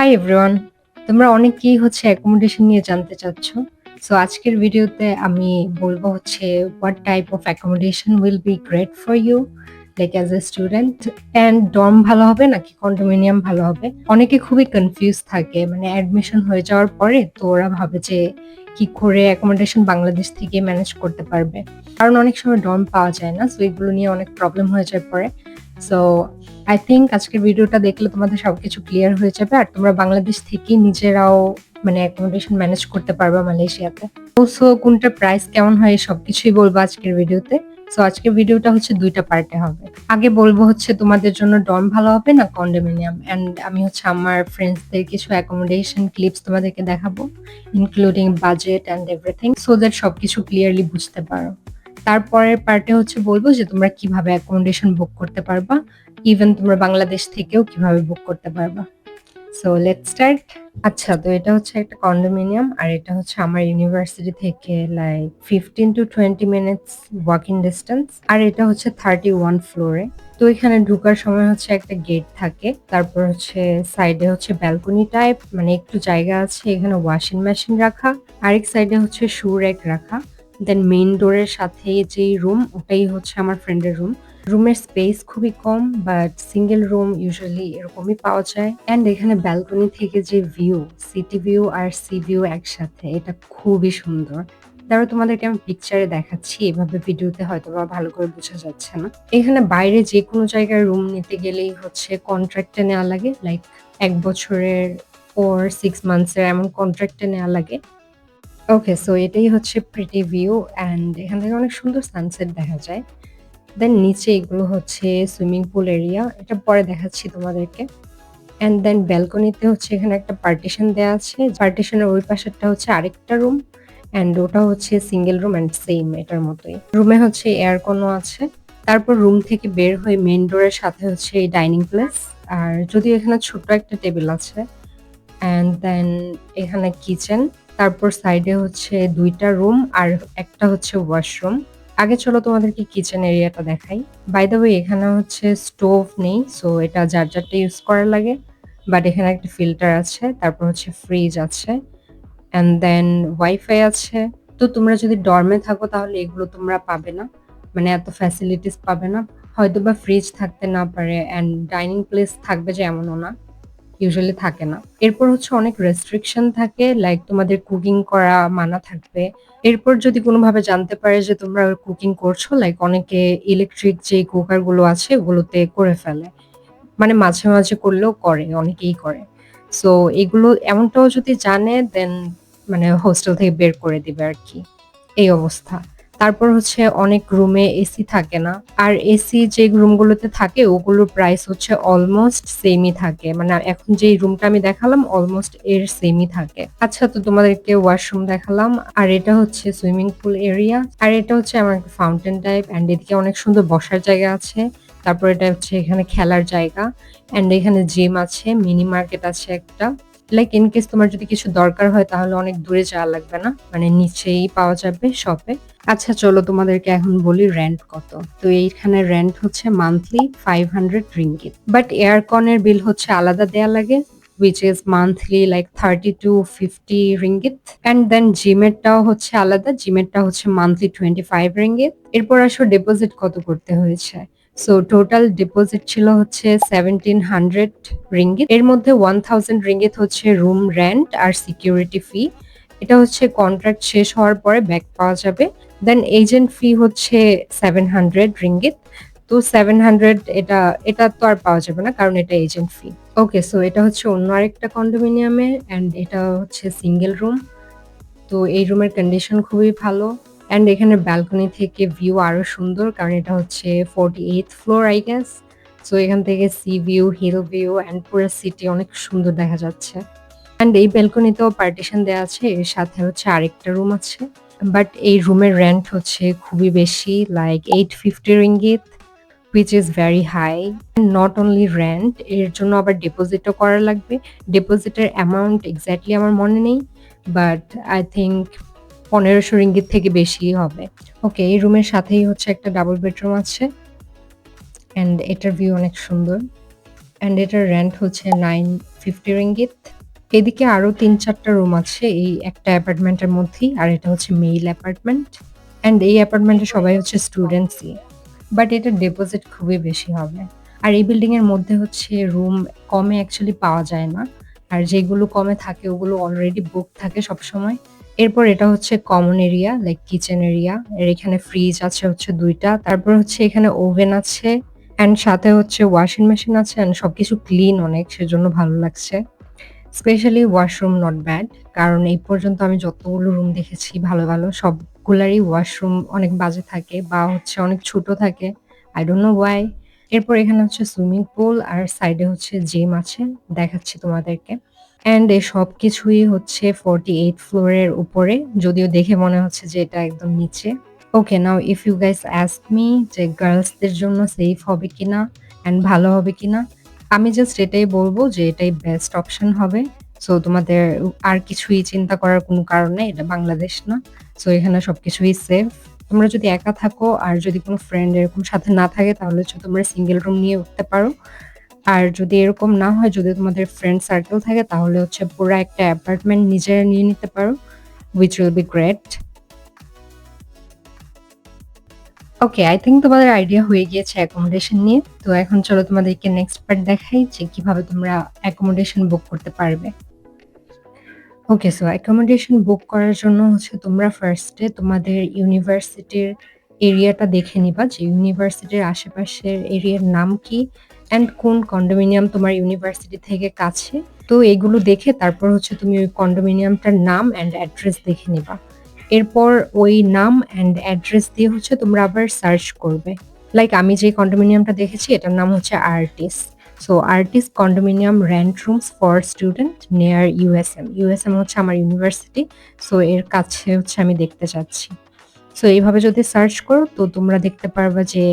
Hi everyone, তোমরা অনেকেই accommodation নিয়ে জানতে চাচ্ছ। সো আজকের ভিডিওতে আমি বলবো what type of accommodation will be great for you like as a student, and dorm ভালো হবে নাকি কন্ডোমিনিয়াম ভালো হবে। অনেকে খুবই কনফিউজ থাকে, মানে অ্যাডমিশন হয়ে যাওয়ার পরে তো ওরা ভাবে যে কি করে অ্যাকোমোডেশন বাংলাদেশ থেকে ম্যানেজ করতে পারবে, কারণ অনেক সময় ডর্ম পাওয়া যায় না। সো এগুলো নিয়ে অনেক প্রবলেম হয়ে যায় পরে। সো আই থিঙ্ক আজকের ভিডিওটা দেখলে তোমাদের সবকিছু ক্লিয়ার হয়ে যাবে, আর তোমরা বাংলাদেশ থেকেই নিজেরাও মানে অ্যাকোমোডেশন ম্যানেজ করতে পারবে মালয়েশিয়াতে। সো কোনটার প্রাইস কেমন হয় সবকিছুই বলবো আজকের ভিডিওতে। সো আজকের ভিডিওটা দুইটা পার্টে হবে। আগে বলবো তোমাদের জন্য ডর্ম ভালো হবে না কন্ডোমিনিয়াম, এন্ড আমি আমার ফ্রেন্ডসদের কিছু অ্যাকোমোডেশন ক্লিপস তোমাদেরকে দেখাবো, including budget and everything, so that সবকিছু ক্লিয়ারলি বুঝতে পারো। তারপরের পার্টে বলবো যে তোমরা কিভাবে অ্যাকোমোডেশন বুক করতে পারবা, ইভেন তোমরা বাংলাদেশ থেকেও কিভাবে বুক করতে পারবা। So let's start. আচ্ছা, তো এটা একটা কন্ডোমিনিয়াম, আর এটা আমার ইউনিভার্সিটি থেকে like 15 to 20 minutes walking distance, আর এটা 31 ফ্লোরে। তো এখানে ঢোকার সময় একটা গেট থাকে, তারপর সাইডে ব্যালকনি টাইপ, মানে একটু জায়গা আছে এখানে ওয়াশিং মেশিন রাখা, আরেক সাইডে শু র্যাক রাখা। দেন মেইন ডোরের সাথে যেই রুম, ওটাই আমার ফ্রেন্ডের রুম। রুমের স্পেস খুবই কম, বাট সিঙ্গেল রুম ইউজুয়ালি এরকমই পাওয়া যায়। অ্যান্ড এখানে ব্যালকনি থেকে যে ভিউ, সিটি ভিউ আর সি ভিউ একসাথে, এটা খুবই সুন্দর। তারপর তোমাদেরকে আমি পিকচারে দেখাচ্ছি, এভাবে ভিডিওতে হয়তো বা ভালো করে বোঝা যাচ্ছে না। এখানে বাইরে যে কোনো জায়গায় রুম নিতে গেলেই কন্ট্রাক্টে নেওয়া লাগে, লাইক 1 বছরের ওর 6 মান্থসের এমন কন্ট্রাক্টে নেওয়া লাগে। ওকে, সো এটাই প্রিটি ভিউ, অ্যান্ড এখান থেকে অনেক সুন্দর সানসেট দেখা যায়। দেন নিচে এগুলো সুইমিং পুল এরিয়া, এটা পরে দেখাচ্ছি তোমাদেরকে। অ্যান্ড দেন ব্যালকনিতে এখানে একটা পার্টিশন দেওয়া আছে, পার্টিশনের ওই পাশেরটা আরেকটা রুম, অ্যান্ড ওটা সিঙ্গেল রুম অ্যান্ড সেম এটার মতোই। রুমে এয়ারকনও আছে। তারপর রুম থেকে বের হয়ে মেইন ডোরের সাথে এই ডাইনিং প্লেস, আর যদিও এখানে ছোট্ট একটা টেবিল আছে। অ্যান্ড দেন এখানে কিচেন, তারপর সাইডে দুইটা রুম আর একটা ওয়াশরুম। আগে চলো তোমাদেরকে কিচেন এরিয়াটা দেখাই। বাই দ্য ওয়ে, এখানে স্টোভ নেই, সো এটা যার যারটা ইউজ করার লাগে। বাট এখানে একটা ফিল্টার আছে, তারপর ফ্রিজ আছে, অ্যান্ড দেন ওয়াইফাই আছে। তো তোমরা যদি ডর্মে থাকো তাহলে এগুলো তোমরা পাবে না, মানে এত ফ্যাসিলিটিস পাবে না। হয়তো বা ফ্রিজ থাকতে না পারে, অ্যান্ড ডাইনিং প্লেস থাকবে যে এমনও না, ইউজুয়ালি থাকে না। এরপর অনেক রেস্ট্রিকশন থাকে, লাইক তোমাদের কুকিং করা মানা থাকবে। এরপর যদি কোনোভাবে জানতে পারে যে তোমরা কুকিং করছো, লাইক অনেকে ইলেকট্রিক যে কুকার গুলো আছে ওগুলোতে করে ফেলে, মানে মাঝে মাঝে করলেও করে, অনেকেই করে। সো এগুলো এমনটাও যদি জানে, দেন মানে হোস্টেল থেকে বের করে দিবে আর কি, এই অবস্থা। তারপর অনেক রুমে এসি থাকে না, আর এসি যে রুমগুলোতে থাকে ওগুলোর প্রাইস অলমোস্ট সেমই থাকে, মানে এখন যে রুমটা আমি দেখালাম অলমোস্ট এর সেমই থাকে। আচ্ছা, তো তোমাদেরকে ওয়াশরুম দেখালাম, আর এটা সুইমিং পুল এরিয়া, আর এটা আমার একটা ফাউন্টেন টাইপ, অ্যান্ড এদিকে অনেক সুন্দর বসার জায়গা আছে। তারপর এটা এখানে খেলার জায়গা, অ্যান্ড এখানে জিম আছে, মিনি মার্কেট আছে একটা। লাইক ইন কেস তোমার যদি কিছু দরকার হয় তাহলে অনেক দূরে যাওয়া লাগবে না, মানে নিচেই পাওয়া যাবে শপে। আচ্ছা, চলো তোমাদেরকে এখন বলি রেন্ট কত। তো এইখানে রেন্ট মান্থলি 500 রিঙ্গিত, বাট এয়ারকনের বিল আলাদা দেয়া লাগে, which is monthly like 30 to 50 ringgit. And then জিমেরটাও আলাদা, জিমেরটা মান্থলি 25 ringgit। এরপর আসো ডিপোজিট কত করতে হয়েছে। সো টোটাল ডিপোজিট ছিল 1700 রিঙ্গিত। এর মধ্যে 1000 রিঙ্গিত রুম রেন্ট আর সিকিউরিটি ফি। এটা কন্ট্রাক্ট শেষ হওয়ার পরে ব্যাক পাওয়া যাবে। দেন এজেন্ট ফি 700 রিঙ্গিত। তো 700 এটা এটা তো আর পাওয়া যাবে না, কারণ এটা এজেন্ট ফি। ওকে, সো এটা অন্য আরেকটা কন্ডোমিনিয়ামে, অ্যান্ড এটা সিঙ্গেল রুম। তো এই রুমের কন্ডিশন খুবই ভালো, অ্যান্ড এখানে ব্যালকনি থেকে ভিউ আরো সুন্দর, কারণ এটা 48th floor I guess. So এখান থেকে sea view, hill view, and পুরো সিটি অনেক সুন্দর দেখা যাচ্ছে। অ্যান্ড এই ব্যালকনিতেও পার্টিশন দেওয়া আছে, এর সাথে আরেকটা রুম আছে। বাট এই রুমের রেন্ট খুবই বেশি, like 850 ringgit, which is very high. And not only rent, এর জন্য আবার ডিপোজিটও করা লাগবে। ডিপোজিটের অ্যামাউন্ট এক্স্যাক্টলি আমার মনে নেই, বাট আই থিঙ্ক 1500 রিঙ্গিত থেকে বেশিই হবে। ওকে, এই রুমের সাথেই একটা ডাবল বেডরুম আছে, অ্যান্ড এটার ভিউ অনেক সুন্দর। অ্যান্ড এটার রেন্ট হচ্ছে 950 রিঙ্গিত। এদিকে আরো ৩-৪ টা রুম আছে এই একটা অ্যাপার্টমেন্টের মধ্যেই। আর এটা হচ্ছে মেইল অ্যাপার্টমেন্ট। অ্যান্ড এই অ্যাপার্টমেন্টে সবাই হচ্ছে স্টুডেন্টসই। বাট এটার ডিপোজিট খুবই বেশি হবে। আর এই বিল্ডিং এর মধ্যে হচ্ছে রুম কমে অ্যাকচুয়ালি পাওয়া যায় না। আর যেগুলো কমে থাকে ওগুলো অলরেডি বুক থাকে সবসময়। এরপর এটা হচ্ছে common area like kitchen area. এর এখানে ফ্রিজ আছে হচ্ছে ২ টা। তারপর হচ্ছে এখানে ওভেন আছে অ্যান্ড সাথে হচ্ছে ওয়াশিং মেশিন আছে অ্যান্ড সবকিছু ক্লিন অনেক সেজন্য ভালো লাগছে। Specially washroom not bad. কারণ এই পর্যন্ত আমি যতগুলো রুম দেখেছি ভালো সবগুলারই ওয়াশরুম অনেক বাজে থাকে বা হচ্ছে অনেক ছোট থাকে। I don't know why। এরপর এখানে হচ্ছে সুইমিং পুল আর সাইডে হচ্ছে জিম আছে। দেখাচ্ছি তোমাদেরকে। অ্যান্ড এই সবকিছুই হচ্ছে 48 ফ্লোরের উপরে। যদিও দেখে মনে হচ্ছে যে এটা একদম নিচে। Okay, now if you guys ask me যে গার্লসদের জন্য সেফ হবে কিনা অ্যান্ড ভালো হবে কিনা? আমি জাস্ট এটাই বলব যে এটাই বেস্ট অপশন হবে। সো তোমাদের আর কিছুই চিন্তা করার কোনো কারণ নেই। এটা বাংলাদেশ না। সো এখানে সবকিছুই সেফ। তোমরা যদি একা থাকো আর যদি কোনো ফ্রেন্ড এরকম সাথে না থাকে তাহলে হচ্ছে তোমরা সিঙ্গেল রুম নিয়ে উঠতে পারো। আর যদি এরকম না হয়, যদি তোমাদের ফ্রেন্ড সার্কেল থাকে তাহলে হচ্ছে পুরা একটা অ্যাপার্টমেন্ট নিজেরা নিয়ে নিতে পারো, which will be great। Okay, I think তোমাদের আইডিয়া হয়ে গিয়েছে অ্যাকোমোডেশন নিয়ে। তো এখন চলো তোমাদেরকে নেক্সট পার্ট দেখাই যে কিভাবে তোমরা অ্যাকোমোডেশন বুক করতে পারবে। ওকে, সো অ্যাকোমোডেশন বুক করার জন্য হচ্ছে তোমরা ফার্স্টে তোমাদের ইউনিভার্সিটির এরিয়াটা দেখে নিবা যে ইউনিভার্সিটির আশেপাশের এরিয়ার নাম কি অ্যান্ড কোন কন্ডোমিনিয়াম তোমার ইউনিভার্সিটি থেকে কাছে। তো এগুলো দেখে তারপর হচ্ছে তুমি ওই কন্ডোমিনিয়ামটার নাম অ্যান্ড অ্যাড্রেস দেখে নিবা। এরপর ওই নাম অ্যান্ড অ্যাড্রেস দিয়ে হচ্ছে তোমরা আবার সার্চ করবে। লাইক আমি যে কন্ডোমিনিয়ামটা দেখেছি এটার নাম হচ্ছে Artis. So Artis condominium rent rooms for student near USM. USM হচ্ছে আমার ইউনিভার্সিটি। সো এর কাছে হচ্ছে আমি দেখতে চাচ্ছি। সো এইভাবে যদি সার্চ করো তো তোমরা দেখতে পারবা যে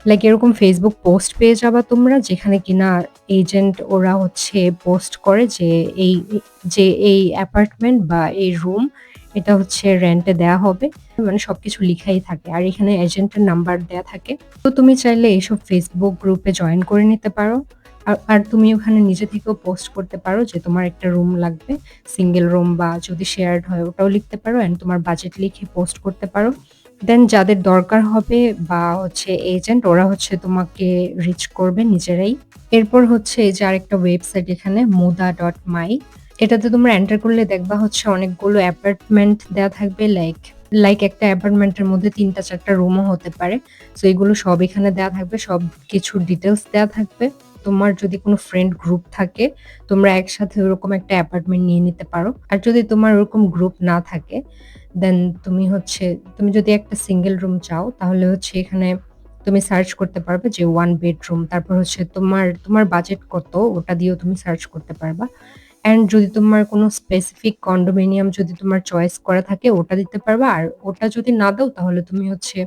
লাইক এরকম ফেসবুক পোস্ট পেয়ে যাবা তোমরা, যেখানে কিনা এজেন্ট ওরা হচ্ছে পোস্ট করে যে এই এই অ্যাপার্টমেন্ট বা এই রুম এটা হচ্ছে রেন্টে দেয়া হবে। মানে সবকিছু লিখাই থাকে আর এখানে এজেন্টের নাম্বার দেয়া থাকে। তো তুমি চাইলে এইসব ফেসবুক গ্রুপে জয়েন করে নিতে পারো। আর তুমি ওখানে নিজে থেকেও পোস্ট করতে পারো যে তোমার একটা রুম লাগবে, সিঙ্গেল রুম বা যদি শেয়ার্ড হয় ওটাও লিখতে পারো অ্যান্ড তোমার বাজেট লিখে পোস্ট করতে পারো। দেন যাদের দরকার হবে বা হচ্ছে এজেন্ট ওরা হচ্ছে তোমাকে রিচ করবে নিজেরাই। এরপর হচ্ছে এই যে আরেকটা ওয়েবসাইট এখানে muda.my। এটাতে তোমরা এন্টার করলে দেখবা হচ্ছে অনেকগুলো অ্যাপার্টমেন্ট দেয়া থাকবে লাইক একটা অ্যাপার্টমেন্টের মধ্যে ৩-৪টা রুমও হতে পারে। সো এগুলো সব এখানে দেয়া থাকবে। সবকিছুর ডিটেইলস দেয়া থাকবে। তোমার যদি কোনো ফ্রেন্ড গ্রুপ থাকে তোমরা একসাথে ওরকম একটা অ্যাপার্টমেন্ট নিয়ে নিতে পারো। আর যদি তোমার ওরকম গ্রুপ না থাকে দেন তুমি যদি একটা সিঙ্গেল রুম চাও তাহলে হচ্ছে এখানে তুমি সার্চ করতে পারবে যে 1 বেডরুম। তারপর হচ্ছে তোমার বাজেট কত ওটা দিয়েও তুমি সার্চ করতে পারবা। অ্যান্ড যদি তোমার কোনো স্পেসিফিক কন্ডোমিনিয়াম যদি তোমার চয়েস করা থাকে ওটা দিতে পারবা। আর ওটা যদি না দাও তাহলে তুমি হচ্ছে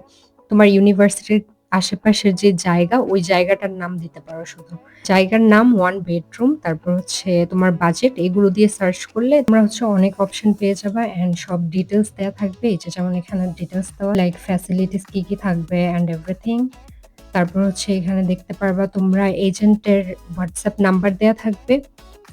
তোমার ইউনিভার্সিটির আশেপাশের যে জায়গা ওই জায়গাটার নাম দিতে পারো শুধু। জায়গার নাম 1 বেডরুম তারপর হচ্ছে তোমার বাজেট এগুলো দিয়ে সার্চ করলে তোমরা হচ্ছে অনেক অপশন পেয়ে যাবা অ্যান্ড সব ডিটেইলস দেয়া থাকবে। এই যে যেমন এখানে ডিটেইলস দেওয়া লাইক ফ্যাসিলিটিস কি থাকবে অ্যান্ড এভরিথিং। তারপর হচ্ছে এখানে দেখতে পারবা তোমরা এজেন্টের WhatsApp নাম্বার দেয়া থাকবে।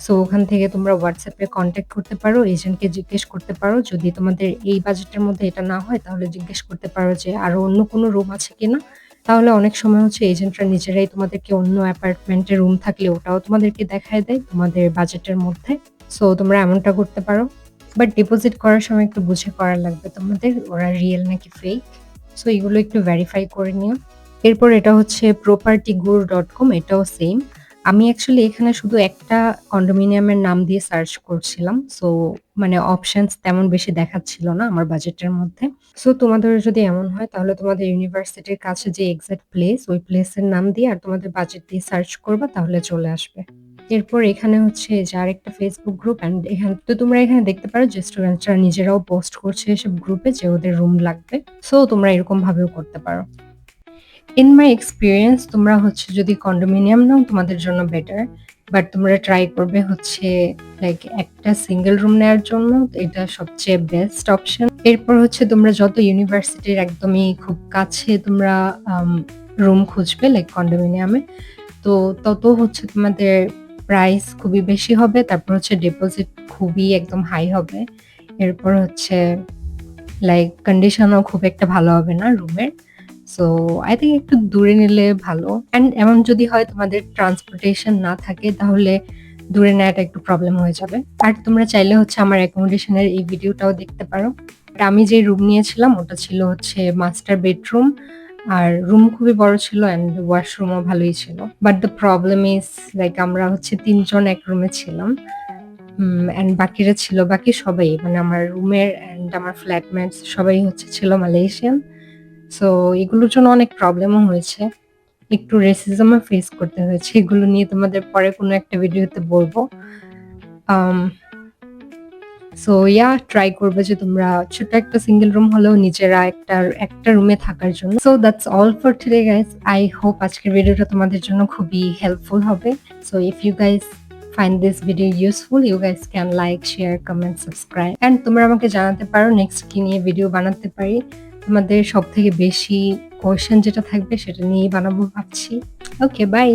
সো ওখান থেকে তোমরা WhatsApp এ কনট্যাক্ট করতে পারো। এজেন্টকে জিজ্ঞেস করতে পারো যদি তোমাদের এই বাজেটের মধ্যে এটা না হয় তাহলে জিজ্ঞেস করতে পারো যে আরো অন্য কোনো রুম আছে কিনা। তাহলে অনেক সময় হচ্ছে এজেন্টরা নিজেরাই তোমাদেরকে অন্য অ্যাপার্টমেন্টে রুম থাকলে ওটাও তোমাদেরকে দেখায় দেয় তোমাদের বাজেটের মধ্যে। সো তোমরা এমনটা করতে পারো। বাট ডিপোজিট করার সময় একটু বুঝে করা লাগবে তোমাদের ওরা রিয়েল নাকি ফেক। সো এগুলো একটু ভেরিফাই করে নিও। এরপর এটা হচ্ছে propertyguru.com, এটাও সেম। আমি অ্যাকচুয়ালি এখানে শুধু একটা কন্ডোমিনিয়ামের নাম দিয়ে সার্চ করছিলাম। সো মানে অপশনস তেমন বেশি দেখাচ্ছিল না আমার বাজেটের মধ্যে। সো তোমাদের যদি এমন হয় তাহলে তোমাদের ইউনিভার্সিটির কাছে যে এক্সাক্ট প্লেস ওই প্লেসের নাম দিয়ে আর তোমাদের বাজেট দিয়ে সার্চ করবা তাহলে চলে আসবে। এরপর এখানে হচ্ছে যে আরেকটা ফেসবুক গ্রুপ অ্যান্ড তোমরা এখানে দেখতে পারো যে স্টুডেন্টরা নিজেরাও পোস্ট করছে এসব গ্রুপে যে ওদের রুম লাগবে। সো তোমরা এরকম ভাবেও করতে পারো। ইন মাই এক্সপেরিয়েন্স তোমরা হচ্ছে যদি কন্ডোমিনিয়াম নাও তোমাদের জন্য বেটার। বাট তোমরা ট্রাই করবে হচ্ছে লাইক একটা সিঙ্গেল রুম নেওয়ার জন্য। এটা সবচেয়ে বেস্ট অপশন। এরপর হচ্ছে তোমরা যত ইউনিভার্সিটির একদমই খুব কাছে তোমরা রুম খুঁজবে লাইক কন্ডোমিনিয়ামে তো তত হচ্ছে তোমাদের প্রাইস খুবই বেশি হবে। তারপর হচ্ছে ডিপোজিট খুবই একদম হাই হবে। এরপর হচ্ছে লাইক কন্ডিশনও খুব একটা ভালো হবে না রুমের। সো আই থিংক একটু দূরে নিলে ভালো। অ্যান্ড এমন যদি হয় তোমাদের ট্রান্সপোর্টেশন না থাকে তাহলে দূরে নেওয়াটা একটু প্রবলেম হয়ে যাবে। আর তোমরা চাইলে হচ্ছে আমার অ্যাকোমোডেশন এর এই ভিডিওটাও দেখতে পারো। আমি যে রুম নিয়েছিলাম ওটা ছিল হচ্ছে মাস্টার বেডরুম। আর রুম খুবই বড় ছিল অ্যান্ড ওয়াশরুমও ভালোই ছিল। But the problem is like আমরা হচ্ছে ৩ জন এক রুমে ছিলাম। অ্যান্ড বাকিরা ছিল বাকি সবাই মানে আমার রুমের অ্যান্ড আমার ফ্ল্যাটমেটস সবাই হচ্ছে ছিল মালয়েশিয়ান। সো এগুলোর জন্য অনেক প্রবলেমও হয়েছে। একটু রেসিজমও ফেস করতে হয়েছে। এগুলো নিয়ে তোমাদের পরে কোনো একটা ভিডিওতে বলবো। আম সো ট্রাই করবে যে তোমরা ছোট একটা সিঙ্গেল রুম হলেও নিজেরা একটা রুমে থাকার জন্য। So that's all for today guys. I hope আজকের ভিডিওটা তোমাদের জন্য খুবই হেল্পফুল হবে। So if you guys find this video useful, you guys can like, share, comment, subscribe. And তোমরা আমাকে জানাতে পারো নেক্সট কি নিয়ে ভিডিও বানাতে পারি। তোমাদের সবথেকে বেশি কোয়েশ্চেন যেটা থাকবে সেটা নিয়েই বানাবো ভাবছি। ওকে, বাই।